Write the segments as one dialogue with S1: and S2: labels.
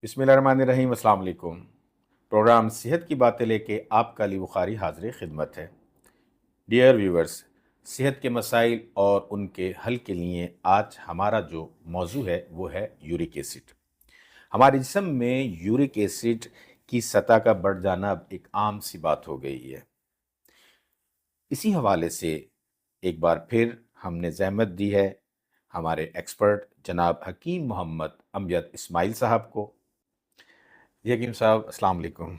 S1: बिस्मिल्लाहिर्रहमानिर्रहीम। अस्सलाम वालेकुम। प्रोग्राम सेहत की बातें लेके आपका अली बुखारी हाजिर खिदमत है। डियर व्यूवर्स, सेहत के मसाइल और उनके हल के लिए आज हमारा जो मौजू है वो है यूरिक एसिड। हमारे जिस्म में यूरिक एसिड की सतह का बढ़ जाना अब एक आम सी बात हो गई है। इसी हवाले से एक बार फिर हमने ज़हमत दी है हमारे एक्सपर्ट जनाब हकीम मोहम्मद अमजद इस्माइल साहब को। जी हकीम साहब, अस्सलाम वालेकुम।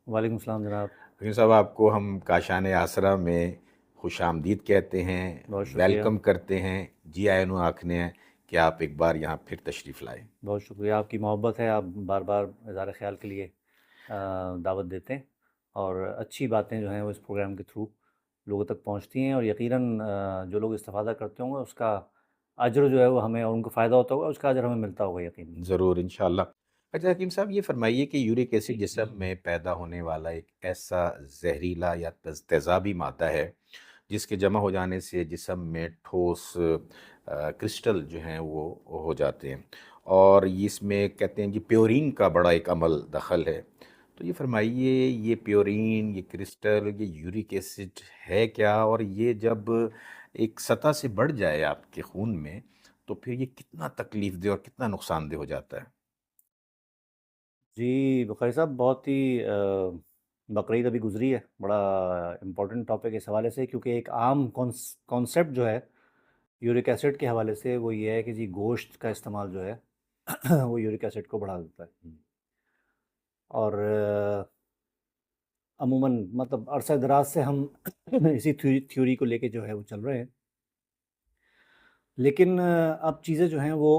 S2: वालेकुम सलाम जनाब।
S1: हकीम साहब, आपको हम काशान आसरा में खुश आमदीद कहते हैं,
S2: बहुत शुक्रिया।
S1: वेलकम करते हैं। जी आए नु आखने हैं कि आप एक बार यहाँ फिर तशरीफ़ लाए।
S2: बहुत शुक्रिया, आपकी मोहब्बत है, आप बार बार इज़हार ख़्याल के लिए दावत देते हैं और अच्छी बातें जो हैं वो इस प्रोग्राम के थ्रू लोगों तक पहुंचती हैं और यकीनन जो लोग इस्तेफ़ादा करते होंगे उसका अजर जो है वो हमें और उनको फ़ायदा होता होगा, उसका अजर हमें मिलता होगा यकीनन।
S1: ज़रूर, इंशाअल्लाह। अच्छा हकीम साहब, ये फरमाइए कि यूरिक एसिड जिस्म में पैदा होने वाला एक ऐसा जहरीला या तेज़ाबी मादा है जिसके जमा हो जाने से जिस्म में ठोस क्रिस्टल जो हैं वो हो जाते हैं, और ये इसमें कहते हैं कि प्योरीन का बड़ा एक अमल दखल है। तो ये फरमाइए, ये प्योरीन, ये क्रिस्टल, ये यूरिक एसिड है क्या, और ये जब एक सतह से बढ़ जाए आपके खून में तो फिर ये कितना तकलीफ दे और कितना नुकसानदेह हो जाता है?
S2: जी, बुखारी साहब, बहुत ही बकरीद अभी गुज़री है, बड़ा इम्पोर्टेंट टॉपिक इस हवाले से, क्योंकि एक आम कॉन्सेप्ट जो है यूरिक एसिड के हवाले से वो ये है कि जी गोश्त का इस्तेमाल जो है वो यूरिक एसिड को बढ़ा देता है। और अमूमन मतलब अरसा दराज से हम इसी थ्योरी को लेके जो है वो चल रहे हैं, लेकिन अब चीज़ें जो हैं वो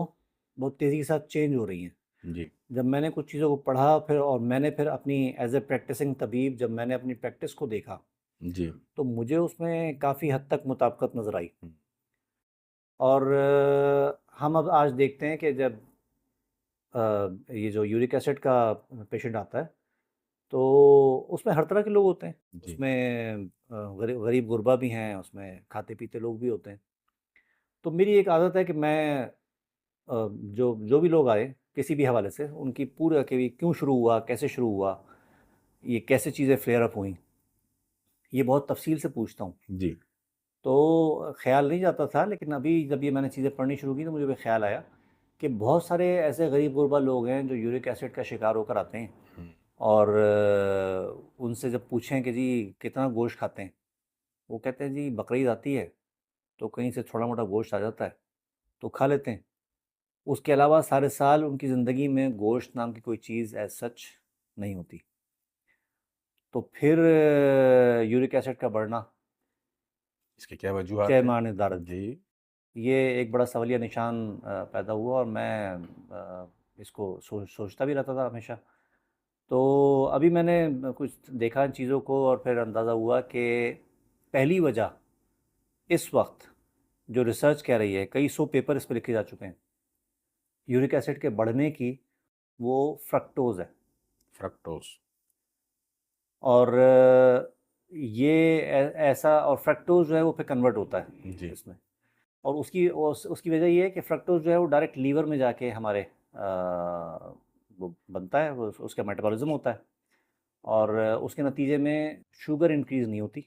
S2: बहुत तेज़ी के साथ चेंज हो रही हैं।
S1: जी,
S2: जब मैंने कुछ चीज़ों को पढ़ा फिर और मैंने फिर अपनी एज ए प्रैक्टिसिंग तबीब जब मैंने अपनी प्रैक्टिस को देखा,
S1: जी।
S2: तो मुझे उसमें काफ़ी हद तक मुताबिकत नज़र आई।
S1: हुँ,
S2: और हम अब आज देखते हैं कि जब ये जो यूरिक एसिड का पेशेंट आता है, तो उसमें हर तरह के लोग होते हैं।
S1: जी,
S2: उसमें गरीब गुरबा भी हैं, उसमें खाते-पीते लोग भी होते हैं। तो मेरी एक आदत है कि मैं जो जो भी लोग आए, किसी भी हवाले से, उनकी पूरा कि भी क्यों शुरू हुआ, कैसे शुरू हुआ, ये कैसे चीज़ें फ्लेयर अप हुईं, ये बहुत तफ़सील से पूछता हूँ।
S1: जी,
S2: तो ख़्याल नहीं जाता था, लेकिन अभी जब ये मैंने चीज़ें पढ़नी शुरू की तो मुझे भी ख़्याल आया कि बहुत सारे ऐसे गरीब-गुरबा लोग हैं जो यूरिक एसिड का शिकार होकर आते हैं।
S1: हुँ,
S2: और उनसे जब पूछें कि जी कितना गोश्त खाते हैं, वो कहते हैं जी बकरीद आती है तो कहीं से थोड़ा-मोड़ा गोश्त आ जाता है, तो खा लेते हैं। उसके अलावा सारे साल उनकी ज़िंदगी में गोश्त नाम की कोई चीज़ एज़ सच नहीं होती। तो फिर यूरिक एसिड का बढ़ना
S1: इसकी क्या
S2: क्या
S1: वजूहात हैं?
S2: माने दारद,
S1: जी,
S2: ये एक बड़ा सवालिया निशान पैदा हुआ और मैं इसको सोचता भी रहता था हमेशा। तो अभी मैंने कुछ देखा इन चीज़ों को और फिर अंदाज़ा हुआ कि पहली वजह इस वक्त जो रिसर्च कह रही है, कई सौ पेपर इस पे लिखे जा चुके हैं, यूरिक एसिड के बढ़ने की, वो फ्रक्टोज़ है।
S1: फ्रक्टोज़।
S2: और ये ऐसा, और फ्रक्टोज़ जो है वो फिर कन्वर्ट होता है
S1: जी,
S2: इसमें। और उसकी वजह ये है कि फ्रक्टोज़ जो है वो डायरेक्ट लीवर में जाके हमारे वो बनता है, वो उसका मेटाबॉलिज़्म होता है और उसके नतीजे में शुगर इंक्रीज़ नहीं होती,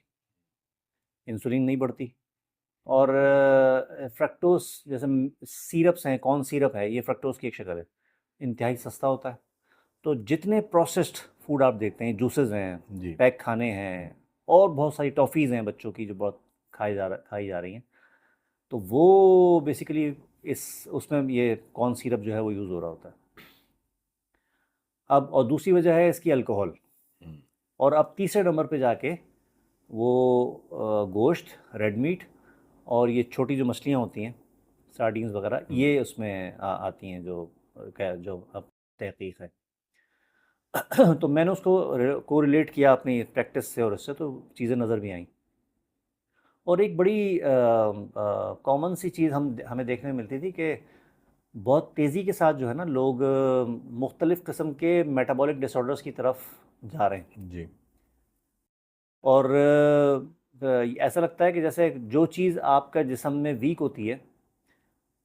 S2: इंसुलिन नहीं बढ़ती। और फ्रक्टोज़ जैसे सिरप्स हैं, कॉर्न सिरप है, ये फ्रक्टोज़ की एक शक्ल है, इंतहाई सस्ता होता है। तो जितने प्रोसेस्ड फूड आप देखते हैं, जूसेस हैं,
S1: जी,
S2: पैक खाने हैं और बहुत सारी टॉफ़ीज़ हैं बच्चों की जो बहुत खाई जा रही हैं, तो वो बेसिकली इस उसमें ये कॉर्न सिरप जो है वो यूज़ हो रहा होता है। अब और दूसरी वजह है इसकी अल्कोहल।
S1: हुँ,
S2: और अब तीसरे नंबर पे जाके वो गोश्त, रेड मीट और ये छोटी जो मछलियाँ होती हैं, सार्डीन्स वगैरह,
S1: हुँ।
S2: ये उसमें आती हैं, जो जो अब तहकीक है। तो मैंने उसको कोरिलेट किया अपनी प्रैक्टिस से और इससे, तो चीज़ें नज़र भी आईं। और एक बड़ी कॉमन सी चीज़ हमें देखने में मिलती थी कि बहुत तेज़ी के साथ जो है ना लोग मुख्तलिफ़ किस्म के मेटाबॉलिक डिसऑर्डर्स की तरफ जा रहे हैं।
S1: जी,
S2: और ऐसा लगता है कि जैसे जो चीज़ आपका जिस्म में वीक होती है,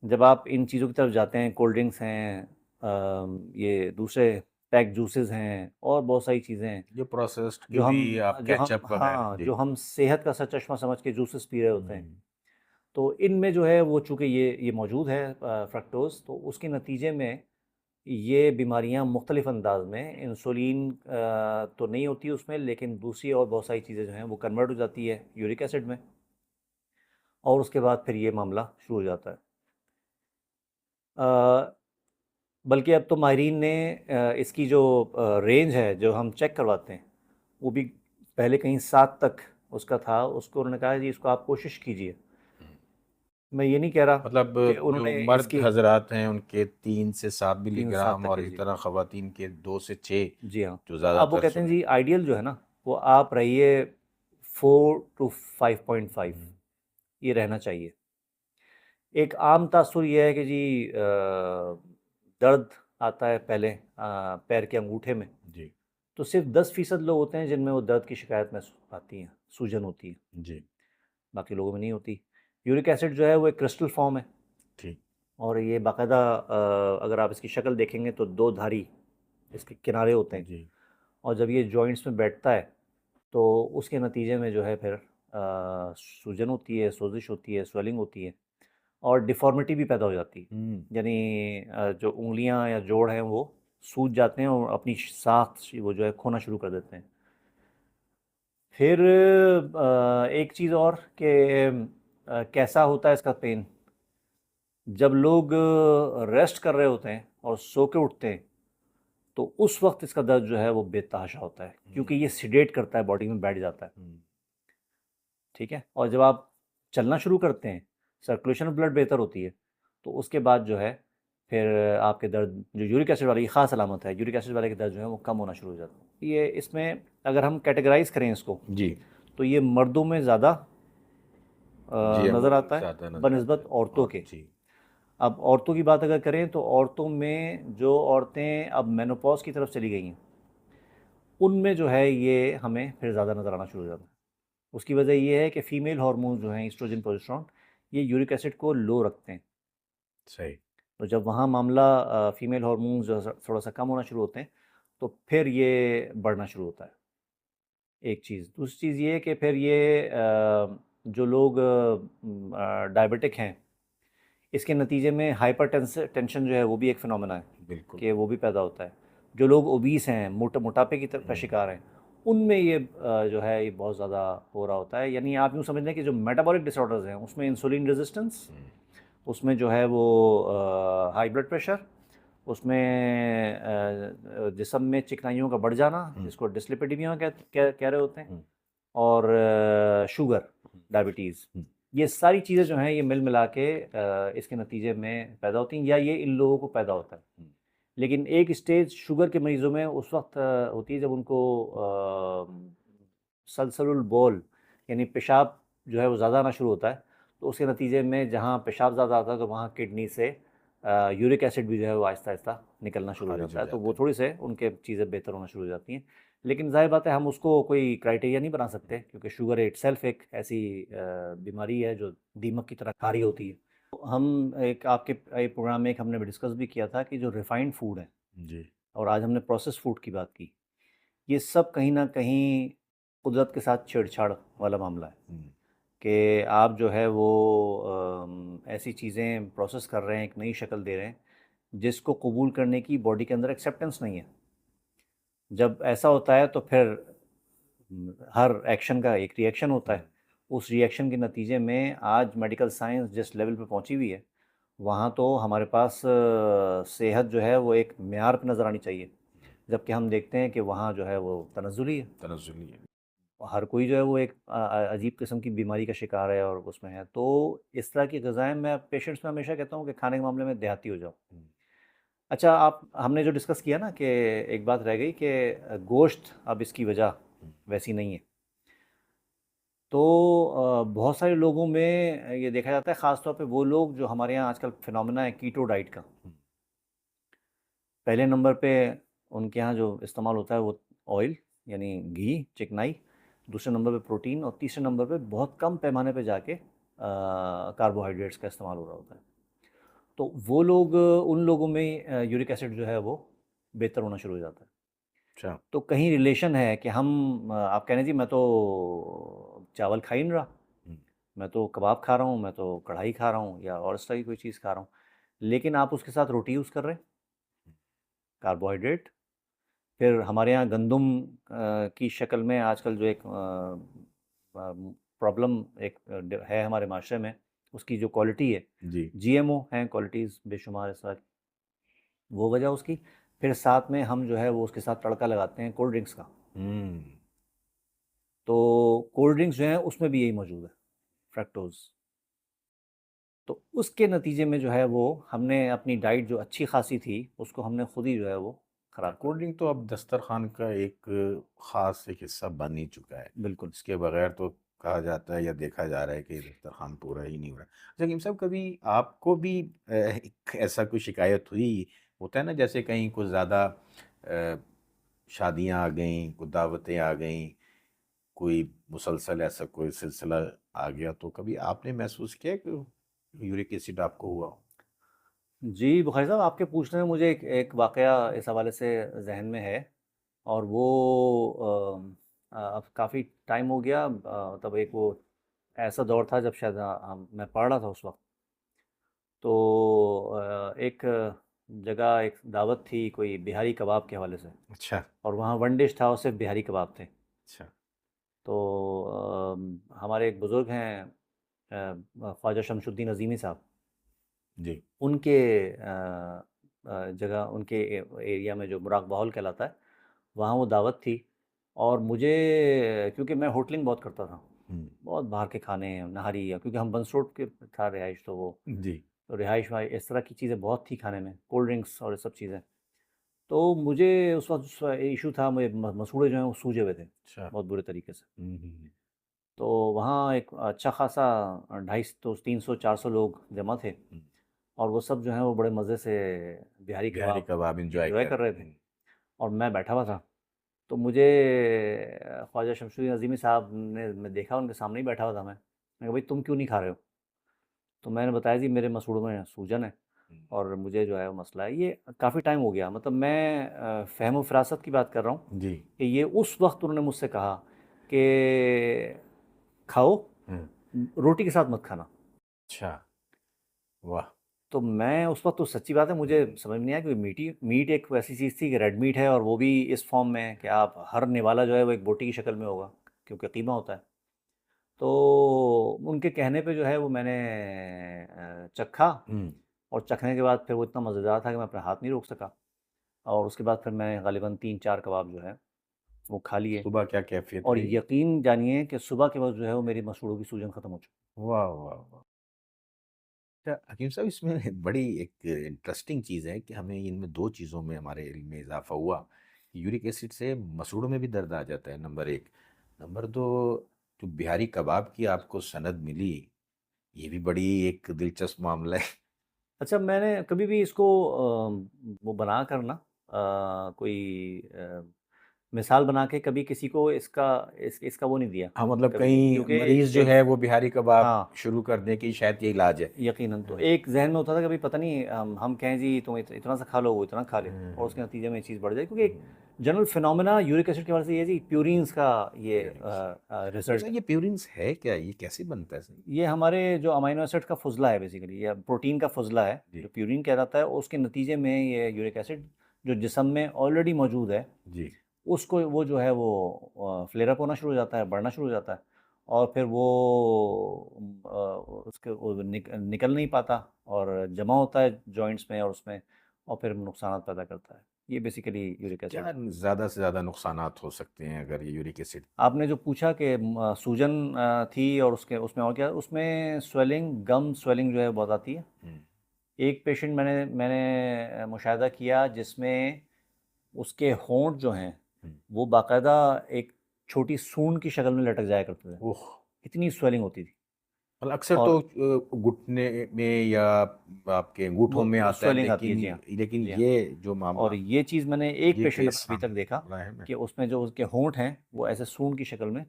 S2: जब आप इन चीज़ों की तरफ जाते हैं, कोल्ड ड्रिंक्स हैं, ये दूसरे पैक जूसेस हैं और बहुत सारी चीज़ें हैं
S1: जो प्रोसेस्ड
S2: जो हम
S1: कीवी, आप
S2: जो हम
S1: केचप वगैरह।
S2: हाँ,
S1: जी।
S2: जो हम सेहत का सा चश्मा समझ के जूसेस पी रहे होते हैं।
S1: हम्म,
S2: तो इनमें जो है वो चूँकि ये मौजूद है फ्रक्टोज़, तो उसके नतीजे में ये बीमारियाँ मुख्तलिफ़ अंदाज़ में इंसुलिन तो नहीं होती उसमें, लेकिन दूसरी और बहुत सारी चीज़ें जो हैं वो कन्वर्ट हो जाती है यूरिक एसिड में, और उसके बाद फिर ये मामला शुरू हो जाता है। अ, बल्कि अब तो माहिरीन ने इसकी जो रेंज है जो हम चेक करवाते हैं, वो भी पहले कहीं 7 तक उसका था, उसको उन्होंने कहा जी इसको आप कोशिश कीजिए।
S1: हम्म।
S2: मैं ये नहीं कह रहा
S1: मतलब
S2: कि
S1: जो
S2: उन्होंने
S1: मर्द
S2: इसकी
S1: हजरात हैं उनके 3 से 7
S2: 3 से 7
S1: मिलीग्राम,
S2: तक
S1: और
S2: है
S1: इसी
S2: जी।
S1: तरह ख़वातीन के 2 से 6,
S2: जी हाँ,
S1: जो
S2: तो अब वो
S1: ज़्यादातर
S2: कहते हैं
S1: सुने।
S2: जी आइडियल जो है ना, वो आप रहिए 4 टू 5.5,
S1: हम्म,
S2: ये रहना चाहिए। एक आम तासुर ये है कि जी दर्द आता है पहले पैर के अंगूठे में,
S1: जी।
S2: तो सिर्फ 10% लोग होते हैं जिनमें वो दर्द की शिकायत महसूस आती है, सूजन होती है,
S1: जी।
S2: बाकी लोगों में नहीं होती। यूरिक एसिड जो है वो एक क्रिस्टल फॉर्म है,
S1: ठीक।
S2: और ये बाकायदा अगर आप इसकी शक्ल देखेंगे तो दो धारी इसके किनारे होते हैं,
S1: जी।
S2: और जब ये जॉइंट्स में बैठता है तो उसके नतीजे में जो है फिर सूजन होती है, सोजिश होती है, स्वेलिंग होती है, और डिफ़ॉर्मिटी भी पैदा हो जाती है।
S1: हम्म।
S2: यानी जो उँगलियां या जोड़ हैं वो सूज जाते हैं और अपनी साख वो जो है खोना शुरू कर देते हैं। फिर एक चीज़ और कि कैसा होता है इसका पेन, जब लोग रेस्ट कर रहे होते हैं और सो के उठते हैं, तो उस वक्त इसका दर्द जो है वो बेतहाशा होता है, क्योंकि ये सिडेट करता है, बॉडी में बैठ जाता है।
S1: हम्म,
S2: ठीक है, और जब आप चलना शुरू करते हैं, सर्कुलेशन ऑफ ब्लड बेहतर होती है, तो उसके बाद जो है फिर आपके दर्द जो यूरिक एसिड वाली ख़ास अलामत है, यूरिक एसिड वाले के दर्द जो है वो कम होना शुरू हो जाता है। ये इसमें अगर हम कैटेगराइज करें इसको,
S1: जी।
S2: तो ये मर्दों में ज़्यादा
S1: जी,
S2: नज़र
S1: अमूमन
S2: आता है
S1: ज़्यादा नज़र आते
S2: बनिस्बत
S1: हैं।
S2: औरतों
S1: और
S2: के।
S1: जी।
S2: अब औरतों की बात अगर करें तो औरतों में जो औरतें अब मेनोपॉज की तरफ चली गई हैं, उनमें जो है ये हमें फिर ज़्यादा नज़र आना शुरू हो जाता है। उसकी वजह ये है कि फ़ीमेल हार्मोन्स जो हैं ईस्ट्रोजन, प्रोजेस्टेरॉन, ये यूरिक एसिड को लो रखते हैं।
S1: सही।
S2: तो जब वहाँ मामला फ़ीमेल हार्मोन्स जो है थोड़ा-सा कम होना शुरू होते हैं, तो फिर ये बढ़ना शुरू होता है, एक चीज़। दूसरी चीज़ ये है कि फिर ये जो लोग डायबिटिक हैं, इसके नतीजे में टेंशन जो है वो भी एक फ़िनोमेना है
S1: बिल्कुल।
S2: कि वो भी पैदा होता है। जो लोग ओबीस हैं, मोटापे की का
S1: हम्म,
S2: शिकार हैं, उनमें ये जो है ये बहुत ज़्यादा हो रहा होता है। यानी आप यूँ समझ लें कि जो मेटाबॉलिक डिसऑर्डर्स हैं, उसमें इंसुलिन रेजिस्टेंस,
S1: हम्म,
S2: उसमें जो है वो हाई ब्लड प्रेशर, उसमें जिस्म में चिकनाइयों का बढ़ जाना,
S1: हम्म,
S2: जिसको डिस्लिपिडीमिया कह रहे होते हैं,
S1: हम्म,
S2: और शुगर, डायबिटीज़,
S1: हम्म,
S2: ये सारी चीज़ें जो हैं ये मिल मिला के इसके नतीजे में पैदा होती हैं, या ये इन लोगों को पैदा होता है।
S1: हम्म,
S2: लेकिन एक स्टेज शुगर के मरीज़ों में उस वक्त होती है जब उनको सलसलुल बौल, यानी पेशाब जो है वो ज़्यादा आना शुरू होता है। तो उसके नतीजे में जहाँ पेशाब ज़्यादा आता है तो वहाँ किडनी से यूरिक एसिड भी जो है वो आहिस्ता-आहिस्ता निकलना शुरू हो
S1: खारिज
S2: जाता
S1: हो
S2: है। तो
S1: जाते
S2: वो
S1: हैं।
S2: थोड़ी-से उनके चीज़ें बेहतर होना शुरू हो जाती हैं। लेकिन ज़ाहिर बात है हम उसको कोई क्राइटेरिया नहीं बना सकते, क्योंकि शुगर इटसेल्फ एक ऐसी बीमारी है जो दीमक की तरह खारी होती है। तो हम एक आपके एक प्रोग्राम में एक हमने डिस्कस भी किया था कि जो रिफाइंड फूड है,
S1: जी।
S2: और आज हमने प्रोसेस्ड फूड की बात की, ये सब कहीं न कहीं कुदरत के साथ छेड़छाड़ वाला मामला है
S1: हम्म,
S2: कि आप जो है वो ऐसी चीज़ें प्रोसेस कर रहे हैं, एक नई शक्ल दे रहे हैं, जिसको कबूल करने की बॉडी के अंदर एक्सेप्टेंस नहीं है। जब ऐसा होता है तो फिर हर एक्शन का एक रिएक्शन होता
S1: हम्म,
S2: है। उस रिएक्शन के नतीजे में आज मेडिकल साइंस जिस लेवल पे पहुंची हुई है, वहाँ तो हमारे पास सेहत जो है वो एक मेयार पे नज़र आनी चाहिए। जबकि हम देखते हैं कि वहाँ जो है वो तनज़्ज़ुली है।
S1: तनज़्ज़ुली है।
S2: हर कोई जो है वो एक अजीब किस्म की बीमारी का शिकार है और उसमें है। तो इस तरह की ग़िज़ाएँ मैं पेशेंट्स में हमेशा कहता हूँ कि खाने के मामले में देहाती हो जाओ।
S1: हम्म,
S2: अच्छा, आप हमने जो डिस्कस किया ना कि एक बात रह गई कि गोश्त अब इसकी वजह
S1: हम्म,
S2: वैसी नहीं है। तो बहुत सारे लोगों में ये देखा जाता है, ख़ास तौर पे वो लोग जो हमारे यहाँ आजकल फिनोमेना है कीटो डाइट का।
S1: हम्म,
S2: पहले नंबर पे उनके यहाँ जो इस्तेमाल होता है वो ऑयल, यानी घी, चिकनाई, दूसरे नंबर पे प्रोटीन, और तीसरे नंबर पे बहुत कम पैमाने पे जाके कार्बोहाइड्रेट्स का इस्तेमाल हो रहा होता है। तो वो लोग उन लोगों में यूरिक एसिड जो है वो बेहतर होना शुरू हो जाता है।
S1: अच्छा।
S2: तो कहीं रिलेशन है कि हम आप कह रहे हैं जी मैं तो चावल खा ही नहीं रहा,
S1: हुँ,
S2: मैं तो कबाब खा रहा हूँ, मैं तो कढ़ाई खा रहा हूँ या और इस तरह की कोई चीज़ खा रहा हूँ, लेकिन आप उसके साथ रोटी यूज़ कर रहे हैं, कार्बोहाइड्रेट। फिर हमारे यहाँ गंदम की शक्ल में आजकल जो एक प्रॉब्लम एक है हमारे माशरे में, उसकी जो क्वालिटी है,
S1: जी।
S2: जीएमओ हैं, क्वालिटीज़ बेशुमार इस तरह की, वो वजह उसकी। फिर साथ में हम जो है वो उसके साथ तड़का लगाते हैं कोल्ड ड्रिंक्स का।
S1: हुँ,
S2: तो कोल्ड ड्रिंक्स जो हैं उसमें भी यही मौजूद है, फ्रक्टोज़। तो उसके नतीजे में जो है वो हमने अपनी डाइट जो अच्छी खासी थी उसको हमने खुद ही जो है वो ख़राब कर
S1: कोल्ड ड्रिंक तो अब दस्तरखान का एक ख़ास एक हिस्सा बन ही चुका है।
S2: बिल्कुल।
S1: इसके बगैर तो कहा जाता है या देखा जा रहा है कि दस्तरखान पूरा ही नहीं हो रहा। अच्छा कीम साहब, कभी आपको भी एक ऐसा कोई शिकायत हुई? होता है ना, जैसे कहीं कुछ ज़्यादा शादियाँ आ गईं, कुछ दावतें आ गईं, कोई मुसलसल ऐसा कोई सिलसिला आ गया, तो कभी आपने महसूस किया कि यूरिक एसिड आपको हुआ हो?
S2: जी, बुखारी साहब आपके पूछने में मुझे एक वाक़या इस हवाले से ज़हन में है और वो अब काफ़ी टाइम हो गया, तब एक वो ऐसा दौर था जब शायद मैं पढ़ रहा था उस वक़्त। तो एक जगह एक दावत थी कोई बिहारी कबाब के हवाले से
S1: अच्छा,
S2: और वहाँ वन डिश था और सिर्फ़ बिहारी कबाब थे।
S1: अच्छा।
S2: तो हमारे एक बुज़ुर्ग हैं ख्वाजा शमशुद्दीन अज़ीमी साहब,
S1: जी।
S2: उनके जगह उनके एरिया में जो मुराग बाहुल कहलाता है, वहाँ वो दावत थी और मुझे क्योंकि मैं होटलिंग बहुत करता था,
S1: हुँ,
S2: बहुत बाहर के खाने, नहारी या क्योंकि हम बंस रोड के था रिहाइश तो वो,
S1: जी।
S2: तो रिहाइश वहाँ इस तरह की चीज़ें बहुत थी खाने में, कोल्ड ड्रिंक्स और ये सब चीज़ें। तो मुझे उस वक़्त इश्यू था, मुझे मसूड़े जो हैं वो सूजे हुए थे,
S1: अच्छा।
S2: बहुत बुरे तरीके से।
S1: हुँ, हुँ, हुँ।
S2: तो वहाँ एक अच्छा खासा 250 तो 300-400 लोग जमा थे
S1: हुँ,
S2: और वो सब जो हैं वो बड़े मज़े से बिहारी
S1: बिहारी
S2: कबाब
S1: कबाब एन्जॉय
S2: एन्जॉय
S1: कर
S2: कर रहे
S1: रहे
S2: थे
S1: हैं।
S2: और मैं बैठा हुआ था। तो मुझे ख्वाजा शमशुद्दीन अज़ीमी साहब ने मैं देखा उनके सामने ही बैठा हुआ था मैं। मैंने कहा भाई तुम क्यों नहीं खा रहे हो? तो मैंने बताया जी मेरे मसूड़ों में सूजन है
S1: हुँ,
S2: और मुझे जो है वो मसला है। ये काफ़ी टाइम हो गया, मतलब मैं फ़हम व फ़िरासत की बात कर रहा हूँ
S1: जी।
S2: कि ये उस वक़्त उन्होंने मुझसे कहा कि खाओ,
S1: हुँ,
S2: रोटी के साथ मत खाना।
S1: अच्छा, वाह!
S2: तो मैं उस वक़्त तो सच्ची बात है मुझे
S1: हुँ,
S2: समझ में नहीं आया कि मीट एक वैसी चीज़ थी कि रेड मीट है और वो भी इस फ़ॉर्म में कि आप हर निवाला जो है वो एक बोटी की शक्ल में होगा, क्योंकि कीमा होता है। तो उनके कहने पे जो है वो मैंने चखा
S1: हुँ।
S2: और चखने के बाद फिर वो इतना मज़ेदार था कि मैं अपना हाथ नहीं रोक सका और उसके बाद फिर मैंने गालिबन 3-4 कबाब जो है वो खा लिए
S1: सुबह क्या कैफ़ियत
S2: और
S1: रही?
S2: यकीन जानिए कि सुबह के वक़्त जो है वो मेरी मसूड़ों की सूजन ख़त्म हो चुकी।
S1: वाह, वाह, वाह! अच्छा हकीम साहब, इसमें बड़ी एक इंटरेस्टिंग चीज़ है कि हमें इनमें 2 चीज़ों में हमारे इल्म में इज़ाफ़ा हुआ कि यूरिक एसिड से मसूड़ों में भी दर्द आ जाता है, नंबर 1। नंबर 2, जो बिहारी कबाब की आपको सनद मिली, ये भी बड़ी एक दिलचस्प मामला है।
S2: अच्छा मैंने कभी भी इसको वो बनाकर ना कोई मिसाल बना के कभी किसी को इसका वो नहीं दिया
S1: हाँ, मतलब
S2: कभी,
S1: कहीं
S2: क्योंकि
S1: मरीज़ जो
S2: एक
S1: है वो बिहारी कबाब
S2: हाँ,
S1: शुरू कर दें कि शायद ये इलाज है।
S2: यकीनन। तो
S1: हाँ,
S2: एक ज़हन में होता था कभी पता नहीं हम कहें जी तुम इतना सा खा लो, वो इतना खा ले
S1: हुँ,
S2: और
S1: हुँ,
S2: उसके नतीजे में ये चीज़ बढ़ जाए, क्योंकि एक
S1: हुँ,
S2: जनरल फिनोमेना यूरिक एसिड के वजह से ये जी प्यूरिन्स का ये
S1: प्यूरिन्स। अच्छा,
S2: रिज़ल्ट है।
S1: ये प्यूरिन्स है क्या? ये कैसे बनता है सही?
S2: ये हमारे जो अमीनो एसिड का फ़ुज़ला है बेसिकली, या प्रोटीन का फ़ुज़ला है,
S1: जी,
S2: जो प्यूरिन कहलाता है, उसके नतीजे में ये यूरिक एसिड जो जिस्म में ऑलरेडी मौजूद है,
S1: जी।
S2: उसको वो जो है वो फ्लेयर अप होना शुरू हो जाता है, बढ़ना शुरू हो जाता है और फिर वो उसके वो निकल नहीं पाता और जमा होता है जॉइंट्स में और उसमें और फिर नुकसानात पैदा करता है। ये बेसिकली यूरिक एसिड
S1: क्या
S2: है।
S1: ज़्यादा से ज़्यादा नुकसानात हो सकते हैं अगर ये यूरिक एसिड?
S2: आपने जो पूछा कि सूजन थी और उसके उसमें और क्या, उसमें स्वेलिंग, गम स्वेलिंग जो है बहुत आती है।
S1: हुँ,
S2: एक पेशेंट मैंने मैंने मुशाहिदा किया जिसमें उसके होंठ जो हैं,
S1: हुँ।
S2: वो बाकायदा एक छोटी सूंड की शक्ल में लटक जाया करते थे।
S1: ओह!
S2: इतनी स्वेलिंग होती थी
S1: मतलब अक्सर तो
S2: और
S1: घुटने में या आपके अंगूठों
S2: वो
S1: में आता है,
S2: स्वेलिंग आती है।
S1: लेकिन
S2: जी हाँ,
S1: लेकिन
S2: जी हाँ।
S1: ये जो
S2: और
S1: मामला,
S2: ये चीज़ मैंने एक
S1: ये
S2: पेशेंट में
S1: केस
S2: अभी तक
S1: सामने
S2: देखा
S1: पड़ा है मैं।
S2: कि उसमें जो उसके होंठ हैं, वो ऐसे सूंड की शक्ल में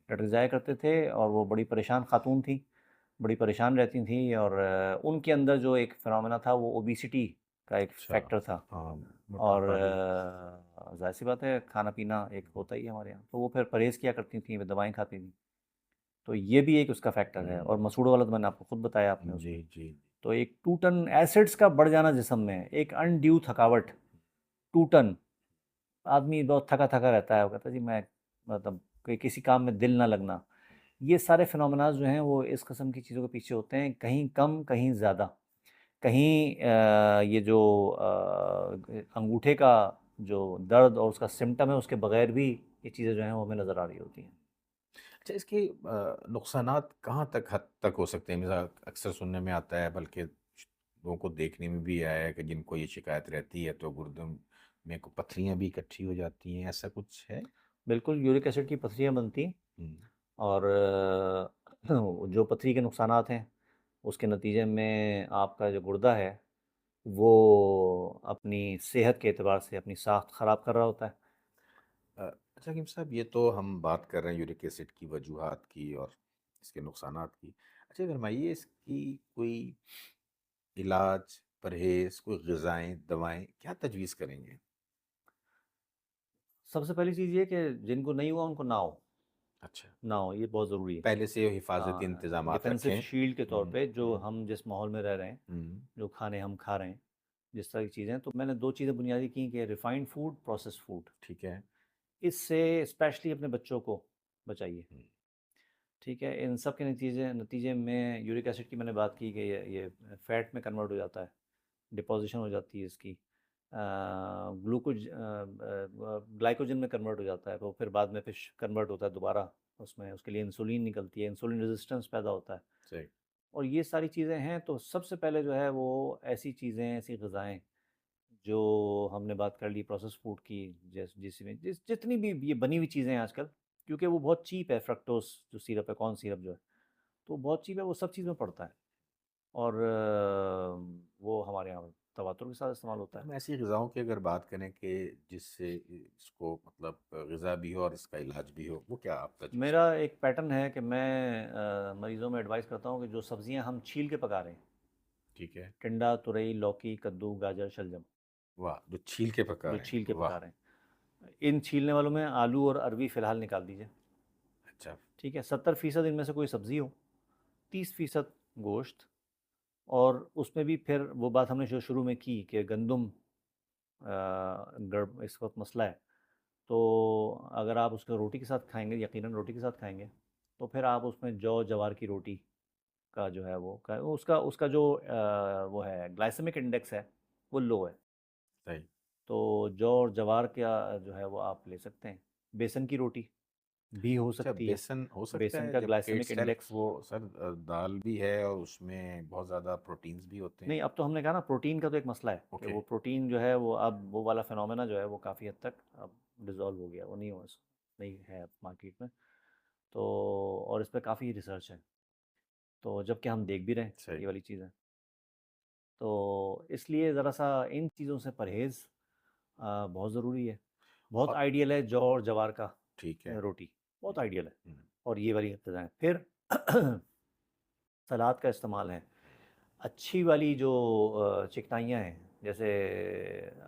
S2: लटक जाया करते थे और वो बड़ी परेशान खातून थी। बड़ी परेशान रहती थी, और उनके अंदर जो एक फिनोमेना था वो ओबेसिटी का एक
S1: अच्छा।
S2: फैक्टर था।
S1: हाँ,
S2: और
S1: मोटापा भी।
S2: ज़ाहिर सी बात है, खाना पीना एक होता ही है हमारे यहाँ, तो वो फिर परहेज़ किया करती थी, वो दवाएँ खाती थी। तो ये भी एक उसका फैक्टर है, और मसूड़ों वाला तो मैंने आपको खुद बताया आपने
S1: जी
S2: उसमें।
S1: जी।
S2: तो एक टूटन, एसिड्स का बढ़ जाना जिस्म में, एक अनड्यू थकावट, टूटन, आदमी बहुत थका-थका रहता है, वो कहता है जी मैं, मतलब कोई किसी काम में दिल ना लगना। ये सारे फिनोमेना जो हैं वो इस किस्म की चीज़ों के पीछे होते हैं, कहीं कम कहीं ज़्यादा। कहीं ये जो अंगूठे का जो दर्द और उसका सिम्पटम है, उसके बगैर भी ये चीज़ें जो हैं वो हमें नज़र आ रही होती हैं।
S1: अच्छा, इसके नुकसानात कहाँ तक हद तक हो सकते हैं? मिसाल अक्सर सुनने में आता है, बल्कि लोगों को देखने में भी आया है कि जिनको ये शिकायत रहती है तो गुर्दों में को पथरियाँ भी इकट्ठी हो जाती हैं, ऐसा कुछ है?
S2: बिल्कुल, यूरिक एसिड की पथरियाँ बनती,
S1: हुँ।
S2: और जो पथरी के नुकसानात हैं, उसके नतीजे में आपका जो गुर्दा है, वो अपनी सेहत के एतबार से अपनी साख्त ख़राब कर रहा होता है।
S1: अच्छा हकीम साहब, ये तो हम बात कर रहे हैं यूरिक एसिड की वजूहात की और इसके नुकसानात की। अच्छा फरमाइए, इसकी कोई इलाज, परहेज़, कोई ग़िज़ाएँ, दवाएँ क्या तजवीज़ करेंगे?
S2: सबसे पहली चीज़ ये कि जिनको नहीं हुआ उनको ना हो,
S1: अच्छा,
S2: ना हो, ये बहुत ज़रूरी है।
S1: पहले से हिफाज़ती इंतज़ामात
S2: डिफेंसिव
S1: रखें।
S2: शील्ड के तौर
S1: हुँ,
S2: पे, जो
S1: हुँ,
S2: हम जिस माहौल में रह रहे हैं,
S1: हुँ,
S2: जो खाने हम खा रहे हैं, जिस तरह की चीज़ें, तो मैंने 2 चीज़ें बुनियादी की कि रिफाइंड फूड, प्रोसेस्ड फूड,
S1: ठीक है।
S2: इससे स्पेशली अपने बच्चों को बचाइए।
S1: हुँ,
S2: ठीक है, इन सब के नतीजे नतीजे में यूरिक एसिड की मैंने बात की कि ये फैट में कन्वर्ट हो जाता है, डिपोजिशन हो जाती है इसकी, ग्लूकोज ग्लाइकोजन में कन्वर्ट हो जाता है, वो फिर बाद में फिर कन्वर्ट होता है दोबारा उसमें, उसके लिए इंसुलिन निकलती है, इंसुलिन रेजिस्टेंस पैदा होता है।
S1: सही।
S2: और ये सारी चीज़ें हैं, तो सबसे पहले जो है वो ऐसी चीज़ें, ऐसी ग़िज़ाएँ जो हमने बात कर ली प्रोसेस फूड की, जिसमें जितनी भी ये बनी हुई चीज़ें हैं आजकल, क्योंकि वो बहुत चीप है, फ्रक्टोज जो सिरप है, कॉर्न सिरप जो है, तो बहुत चीप है, वो सब चीज़ में पड़ता है, और वो हमारे यहाँ तवातुर के साथ इस्तेमाल होता
S1: तो
S2: है।
S1: हम ऐसी ग़िज़ाओं की अगर बात करें कि जिससे इसको मतलब ग़िज़ा भी हो और इसका इलाज भी हो, वो क्या आप तजवीज़
S2: मेरा
S1: करें?
S2: एक पैटर्न है कि मैं मरीज़ों में एडवाइस करता हूँ कि जो सब्ज़ियाँ हम छील के पका रहे हैं,
S1: ठीक है।
S2: टिंडा, तुरई, लौकी, कद्दू, गाजर, शलजम,
S1: वाह! जो छील के पका
S2: जो
S1: रहे
S2: छील के
S1: हैं,
S2: पका
S1: वाह!
S2: रहे हैं, इन छीलने वालों में आलू और अरवी फ़िलहाल निकाल दीजिए।
S1: अच्छा।
S2: ठीक है, 70% इनमें से कोई सब्ज़ी हो, 30% गोश्त, और उसमें भी फिर वो बात हमने जो शुरू में की कि गंदम गड़ इस वक्त मसला है, तो अगर आप उसको रोटी के साथ खाएंगे, यकीनन रोटी के साथ खाएंगे, तो फिर आप उसमें जौ जवार की रोटी का जो है वो उसका उसका जो वो है, ग्लाइसेमिक इंडेक्स है, वो लो है।
S1: सही।
S2: तो जौ और जवार का जो है वो आप ले सकते हैं। बेसन की रोटी भी हो
S1: अच्छा,
S2: सकती है।
S1: बेसन हो सकता
S2: बेसन
S1: है,
S2: का
S1: जबकि
S2: ग्लाइसेमिक
S1: इटसेल्फ
S2: इंडेक्स,
S1: वो सर दाल भी है और उसमें बहुत ज़्यादा प्रोटीन्स भी होते हैं।
S2: नहीं, अब तो हमने कहा ना, प्रोटीन का तो एक मसला है कि
S1: ओके।
S2: वो प्रोटीन जो है वो, अब वो वाला फिनोमेना जो है वो काफ़ी हद तक अब डिज़ोल्व हो गया, वो नहीं हो, नहीं है अब मार्केट में। तो और इस पे काफ़ी रिसर्च है, तो जबकि हम देख भी रहे हैं
S1: सही।
S2: ये वाली चीज़ें, तो इसलिए ज़रा सा इन चीज़ों से परहेज़ बहुत ज़रूरी है। बहुत
S1: और
S2: आइडियल है जौ और जवार का
S1: ठीक है।
S2: रोटी, बहुत आइडियल है,
S1: हुँ,
S2: और ये वाली ग़िज़ाएँ। फिर सलाद का इस्तेमाल है। अच्छी वाली जो चिकनाइयाँ हैं, जैसे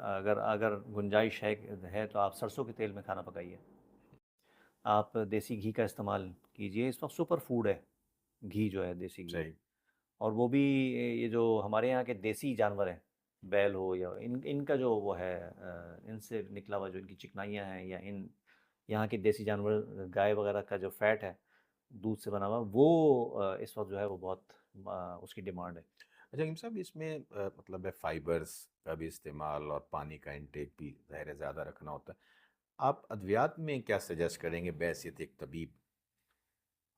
S2: अगर अगर गुंजाइश है तो आप सरसों के तेल में खाना पकाइए। आप देसी घी का इस्तेमाल कीजिए, इस वक्त सुपर फूड है घी, जो है देसी घी।
S1: सही।
S2: और वो भी ये जो हमारे यहाँ के देसी जानवर हैं, बैल हो या इनका जो वो है, इनसे निकला हुआ जो इनकी चिकनाइयाँ हैं, या इन यहाँ के देसी जानवर गाय वगैरह का जो फैट है, दूध से बना हुआ, वो इस वक्त जो है वो बहुत उसकी डिमांड है।
S1: अच्छा हकीम साहब, इसमें मतलब है फाइबर्स का भी इस्तेमाल और पानी का इंटेक भी ज़ाहिर है ज़्यादा रखना होता है। आप अद्वियात में क्या सजेस्ट करेंगे बहैसियत एक तबीब?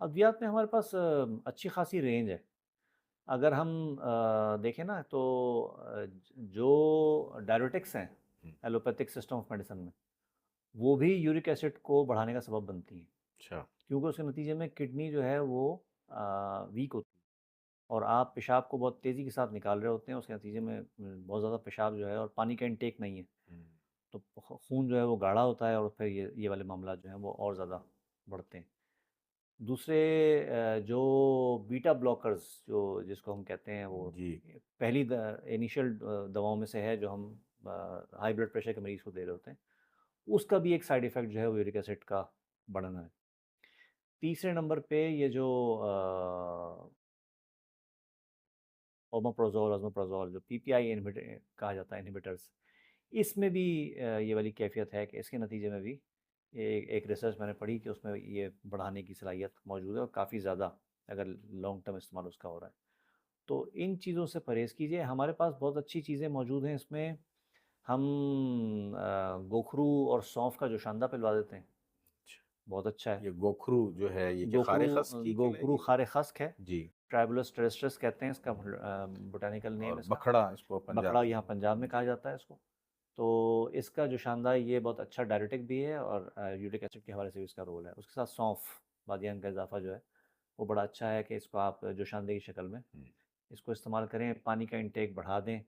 S2: अद्वियात में हमारे पास अच्छी खासी रेंज है। अगर हम देखें ना, तो जो डायरेटिक्स हैं
S1: हुँ,
S2: एलोपैथिक सिस्टम ऑफ मेडिसिन में, वो भी यूरिक एसिड को बढ़ाने का सबब बनती हैं,
S1: अच्छा।
S2: क्योंकि उसके नतीजे में किडनी जो है वो वीक होती है, और आप पेशाब को बहुत तेज़ी के साथ निकाल रहे होते हैं, उसके नतीजे में बहुत ज़्यादा पेशाब जो है, और पानी का इंटेक नहीं है,
S1: हुँ,
S2: तो खून जो है वो गाढ़ा होता है, और फिर ये वाले मामला जो हैं वो और ज़्यादा बढ़ते हैं। दूसरे जो बीटा ब्लॉकर्स जो जिसको हम कहते हैं वो
S1: जी।
S2: पहली इनिशियल दवाओं में से है जो हम हाई ब्लड प्रेशर के मरीज को दे रहे होते हैं, उसका भी एक साइड इफ़ेक्ट जो है वो यूरिक एसिड का बढ़ना है। तीसरे नंबर पे ये जो ओमेप्रोज़ोल, ऑज़मेप्रोज़ोल जो पीपीआई इनहिबिटर कहा जाता है इनहिबिटर्स, इसमें भी ये वाली कैफ़ियत है कि इसके नतीजे में भी एक रिसर्च मैंने पढ़ी कि उसमें ये बढ़ाने की सलाहियत मौजूद है और काफ़ी ज़्यादा अगर लॉन्ग टर्म इस्तेमाल उसका हो रहा है। तो इन चीज़ों से परहेज़ कीजिए। हमारे पास बहुत अच्छी चीज़ें मौजूद हैं इसमें। हम गोखरू और सौंफ का जो शांदा पिलवा देते हैं,
S1: अच्छा,
S2: बहुत अच्छा है।
S1: ये गोखरू जो है ये क्या
S2: गोखरू
S1: खारे-खस की
S2: गोखरू
S1: कहलाएगी?
S2: खारे खस्क है,
S1: जी।
S2: ट्राइबुलस टेरेस्ट्रिस कहते हैं इसका बोटैनिकल नेम
S1: और
S2: इसका।
S1: बखड़ा इसको पंजाब
S2: बकड़ा
S1: में।
S2: यहाँ पंजाब में कहा
S1: जी।
S2: जाता है इसको। तो इसका जो शानदार ये बहुत अच्छा डायरेटिक भी है और यूरिक एसिड के हवाले से भी इसका रोल है। उसके साथ सौंफ, बादियान का इज़ाफ़ा जो है वो बड़ा अच्छा है कि इसको आप जोशानदे की शक्ल में
S1: हुँ।
S2: इसको इस्तेमाल करें, पानी का इंटेक बढ़ा दें।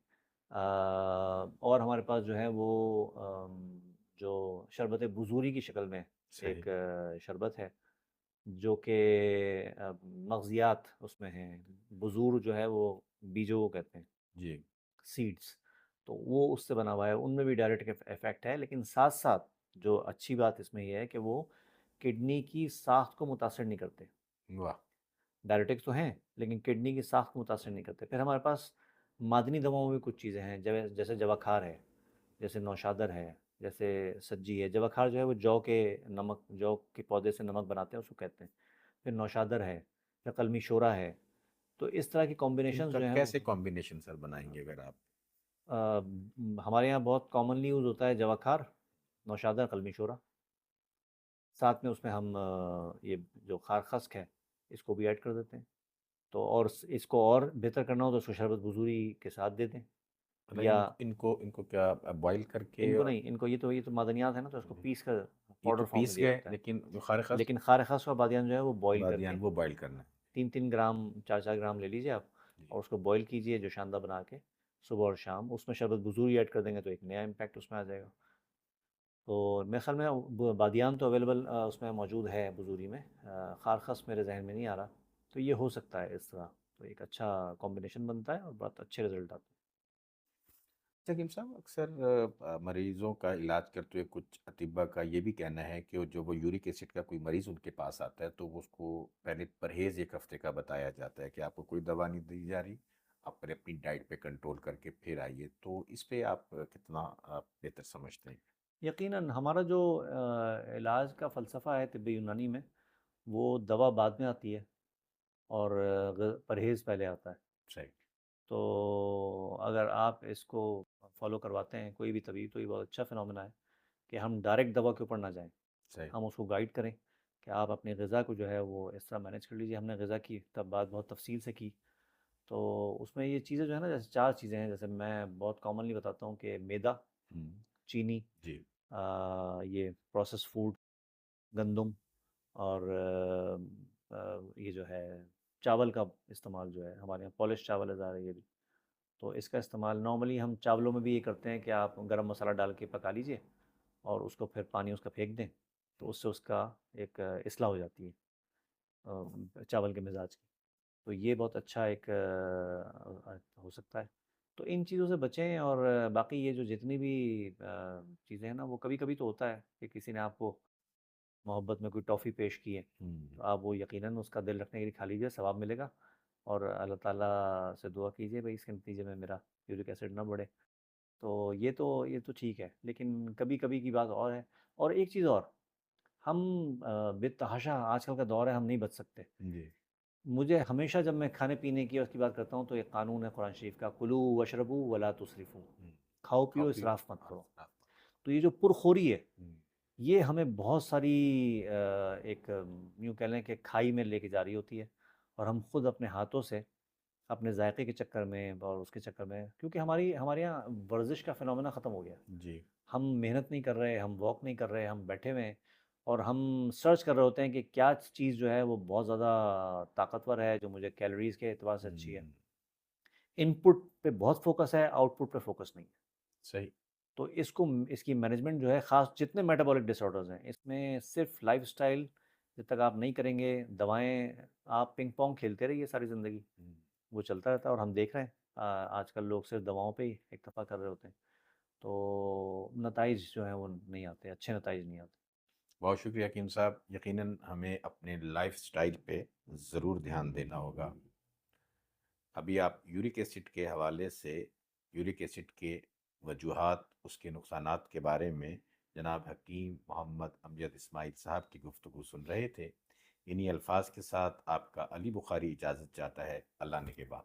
S2: और हमारे पास जो है वो जो शरबत बुज़ूरी की शक्ल में
S1: सही।
S2: एक शरबत है जो कि मग़ज़ियात उसमें हैं। बुज़ूर जो है वो बीजों को कहते हैं,
S1: जी।
S2: सीड्स। तो वो उससे बना हुआ है, उनमें भी डायरेक्ट इफ़ेक्ट है, लेकिन साथ-साथ जो अच्छी बात इसमें ये है कि वो किडनी की साख़्त को मुतासिर नहीं करते।
S1: वाह!
S2: डायरेटिक्स तो हैं, लेकिन किडनी की साख़्त को मुतासिर नहीं करते। फिर हमारे पास मादनी दवाओं में कुछ चीज़ें हैं, जैसे जवाखार है, जैसे नौशादर है, जैसे सज्जी है। जवाखार जो है वो जौ के पौधे से नमक बनाते हैं, उसको कहते हैं। फिर नौशादर है, या कलमी शोरा है। तो इस तरह की कॉम्बिनेशंस
S1: इनका
S2: जो हैं वो
S1: कैसे कॉम्बिनेशन सर बनाएँगे अगर आप?
S2: हमारे यहाँ बहुत कॉमनली यूज़ होता है जवाखार, नौशादर, कलमी शोरा। साथ में उसमें हम ये जो खार खस्क है, इसको भी ऐड कर देते हैं। तो और इसको और बेहतर करना हो तो उसको शरबत बुज़ूरी के साथ दे दें।
S1: मतलब
S2: या
S1: इनको इनको क्या बॉयल करके
S2: इनको
S1: और
S2: नहीं, इनको ये तो मादनियात है ना, तो इसको पीस कर
S1: ये तो
S2: पाउडर फॉर्म में
S1: पीस
S2: दिया
S1: गए
S2: जाता है।
S1: लेकिन जो खारे-खस
S2: लेकिन खार खस और बादियान जो है वो बॉयल करके
S1: बादियान वो बॉयल करना है।
S2: 3-3 ग्राम 4-4 ग्राम ले लीजिए आप,
S1: जी।
S2: और उसको बॉयल कीजिए जो शानदा बना के, सुबह और शाम। उसमें शरबत बुज़ूरी ऐड कर देंगे तो एक नया इम्पैक्ट उसमें आ जाएगा। तो मेरे ख़्याल में बादियान तो अवेलेबल उसमें मौजूद है बुज़ूरी में। खार खस मेरे जहन में नहीं आ रहा। तो ये हो सकता है इस तरह। तो एक अच्छा कॉम्बिनेशन बनता है और बहुत अच्छे रिज़ल्ट आते हैं।
S1: हकीम साहब अक्सर मरीजों का इलाज करते हुए कुछ अतिब्बा का ये भी कहना है कि वो यूरिक एसिड का कोई मरीज उनके पास आता है तो वो उसको पहले परहेज एक हफ्ते का बताया जाता है कि आपको कोई दवा नहीं दी जा रही, आप पहले अपनी डाइट पे कंट्रोल करके फिर आइए। तो इस पे आप कितना आप बेहतर समझते हैं?
S2: यकीनन हमारा जो इलाज का फ़लसफ़ा है तिब्बी यूनानी में, वो दवा बाद में आती है और परहेज़ पहले आता है।
S1: सही।
S2: तो अगर आप इसको फ़ॉलो करवाते हैं कोई भी तबीब, तो ये बहुत अच्छा फ़िनोमेना है कि हम डायरेक्ट दवा के ऊपर ना जाएँ।
S1: सही।
S2: हम उसको गाइड करें कि आप अपनी ग़िज़ा को जो है वो इस तरह मैनेज कर लीजिए। हमने ग़िज़ा की तब बात बहुत तफ़सील से की। तो उसमें ये चीज़ें जो है ना, जैसे 4 चीज़ें हैं, जैसे मैं बहुत कॉमनली बताता हूँ कि मैदा,
S1: हम्म।
S2: चीनी,
S1: जी।
S2: ये प्रोसेस्ड फूड, गंदम, और ये जो है चावल का इस्तेमाल जो है, हमारे यहाँ पॉलिश चावल है ज़्यादा ये भी। तो इसका इस्तेमाल नॉर्मली हम चावलों में भी ये करते हैं कि आप गरम मसाला डाल के पका लीजिए और उसको फिर पानी उसका फेंक दें, तो उससे उसका एक इस्लाह हो जाती है चावल के मिजाज की। तो ये बहुत अच्छा एक हो सकता है। तो इन चीज़ों से बचें। और बाकी ये जो जितनी भी चीज़ें हैं ना, वो कभी-कभी तो होता है कि किसी ने आपको मोहब्बत में कोई टॉफ़ी पेश की है,
S1: हम्म।
S2: तो आप वो यकीनन उसका दिल रखने के लिए खा लीजिए, सवाब मिलेगा। और अल्लाह ताला से दुआ कीजिए भई इसके नतीजे में मेरा यूरिक एसिड ना बढ़े। तो ये तो ठीक है, लेकिन कभी-कभी की बात और है। और एक चीज़ और, हम बेतहाशा आजकल का दौर है, हम नहीं बच सकते।
S1: जी।
S2: मुझे हमेशा जब मैं खाने-पीने की और उसकी बात करता हूँ तो एक कानून है कुरान शरीफ का, कुलू वशरबू वला तुसरिफू।
S1: हम्म।
S2: खाओ-पियो,
S1: कॉफ़ी।
S2: इसराफ मत
S1: हाँ,
S2: करो।
S1: हाँ।
S2: तो ये जो पुरखोरी है,
S1: हम्म।
S2: ये हमें बहुत सारी एक यूँ कह लें कि खाई में लेके जा रही होती है। और हम खुद अपने हाथों से अपने जायके के चक्कर में और उसके चक्कर में, क्योंकि हमारे यहाँ वर्जिश का फिनोमेना ख़त्म हो गया है।
S1: जी।
S2: हम मेहनत नहीं कर रहे, हम वॉक नहीं कर रहे, हम बैठे हुए हैं और हम सर्च कर रहे होते हैं कि क्या चीज़ जो है वो बहुत ज़्यादा ताकतवर है, जो मुझे कैलोरीज़ के एतबार से अच्छी है।
S1: हम्म।
S2: इनपुट पे बहुत फोकस है, आउटपुट पे फोकस नहीं है।
S1: सही।
S2: तो इसकी मैनेजमेंट जो है, ख़ास जितने मेटाबॉलिक डिसऑर्डर्स हैं, इसमें सिर्फ लाइफ़स्टाइल, जब तक आप नहीं करेंगे दवाएं, आप पिंग पोंग खेलते रहिए सारी ज़िंदगी, वो चलता रहता है। और हम देख रहे हैं आजकल लोग सिर्फ दवाओं पे ही इक्तफा कर रहे होते हैं, तो नताइज जो हैं वो नहीं आते, अच्छे नताइज नहीं आते।
S1: बहुत शुक्रिया हकीम साहब। यकीनन हमें अपने लाइफ स्टाइल पे ज़रूर ध्यान देना होगा। अभी आप यूरिक एसिड के हवाले से यूरिक एसिड के वजूहात, उसके नुकसानात के बारे में जनाब हकीम मोहम्मद अमजद इस्माइल साहब की गुफ्तगू सुन रहे थे। इन्हीं अल्फाज के साथ आपका अली बुखारी इजाज़त चाहता है। अल्लाह ने के बाद।